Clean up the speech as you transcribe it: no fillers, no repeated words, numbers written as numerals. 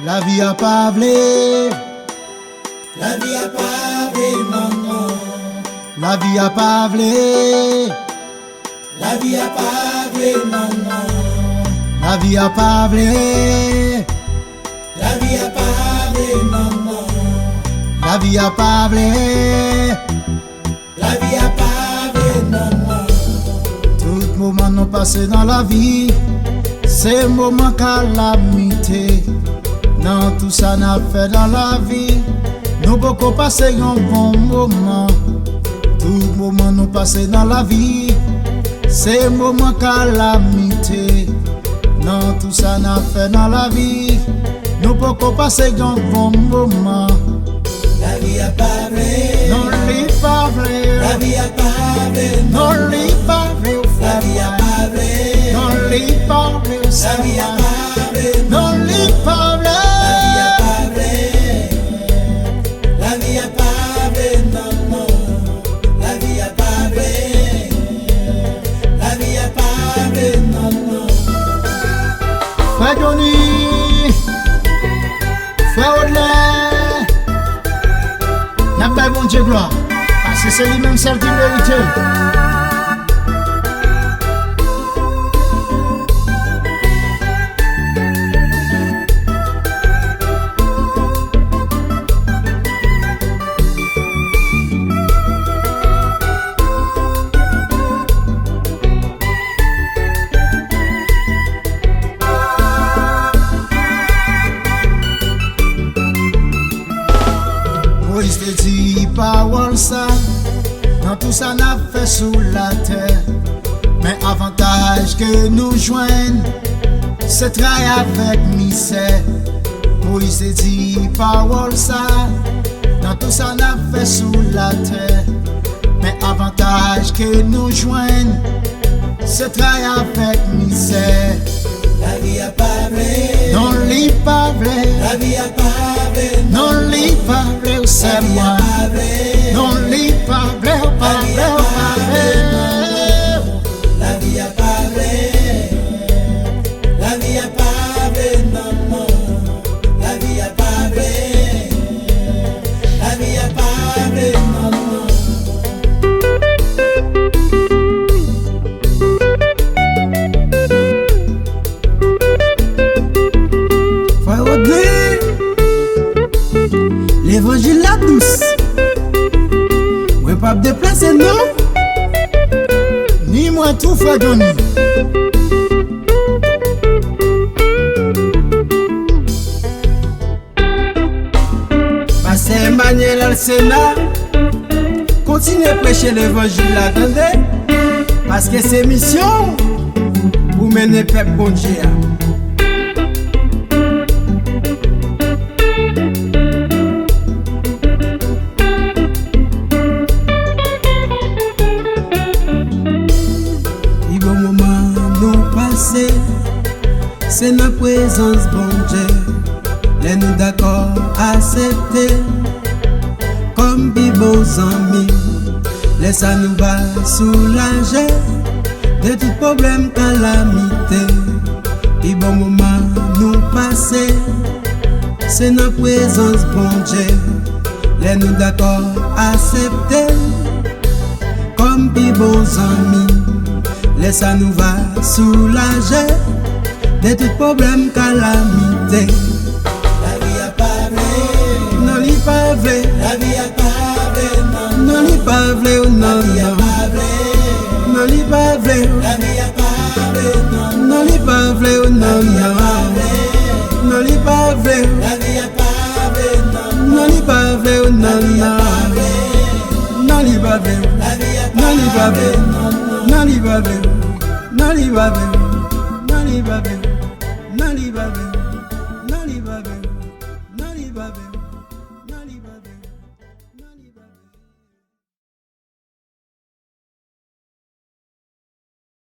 La vie a pas vlé. La vie a pas vlé, non, non. La vie a pas vlé. La vie a pas vlé, non, non. La vie a pas vlé. La vie a pas vlé, non, non. La vie a pas vlé. La vie a pas vlé, non, non. Tout moment nous passé dans la vie, c'est moment calamité. Dans tout ça n'a fait dans la vie, nous beaucoup passé un bon moment. Tout moment nous passé dans la vie, c'est moment calamité. Dans tout ça n'a fait dans la vie, nous beaucoup passé un bon moment. La vie a pas vlé. Non, li pas vrai. La vie a pas vlé, Non, li pas vrai. La vie a pas vlé. Non, li pas vrai. La vie a pas vlé. Non, li pas vrai. La vie a pas vlé, non, non. La vie a pas vlé. La vie a pas vlé, non, non. Frère Johnny, Frère Audley, n'a pas bon Dieu gloire, parce que c'est lui-même celle qui mérite. Moïse te dit parole ça, dans tout ça n'a fait sous la terre. Mais avantage que nous joignent, c'est travailler avec misère. Moïse te dit parole ça, dans tout ça n'a fait sous la terre. Mais avantage que nous joignent, c'est travailler avec misère. La vie a pas vlé. Non, li pas vrai. La vie a pas vlé. Non, li pas vrai, c'est moi. Non, li pas vrai, pas vrai, pas vrai. La vie a pas vlé. La vie a pas vlé, non, non. La vie a pas vlé. La vie a pas vlé, non, non. Frère Audley, l'évangile la douce. Moi pas me déplacer non, ni moi tout frère Johnny. Pasteur Emmanuel al Sénat, continuez à prêcher l'évangile là, attendez, parce que c'est mission pour mener peuple bon Dieu. Et bon moment nous passer, c'est notre présence bon Dieu. Les nous d'accord accepter comme des beaux amis. Laisse à nous va soulager de tout problème calamité. Et bon moment nous passer, c'est notre présence bon Dieu. Les nous d'accord accepter comme des beaux amis. Laisse à nous va soulager de tout problème calamité. La vie a pas vlé. Non, li pas vrai. La vie a pas vlé, non. Non, li pas vrai, oh, non, non. Non, li pas vrai. La vie a pas vlé, non. Non, li pas vrai, oh, non, non. Non, li pas vrai. La vie a pas vlé, non. Non, li pas vrai, oh, non, non. Non, li pas vrai. La vie a Non, li pas vrai. non, non. Non, li pas vrai. Non, li pas vrai. Non, li pas vrai. Non, li pas vrai. Non, li pas vrai. Non, li pas vrai.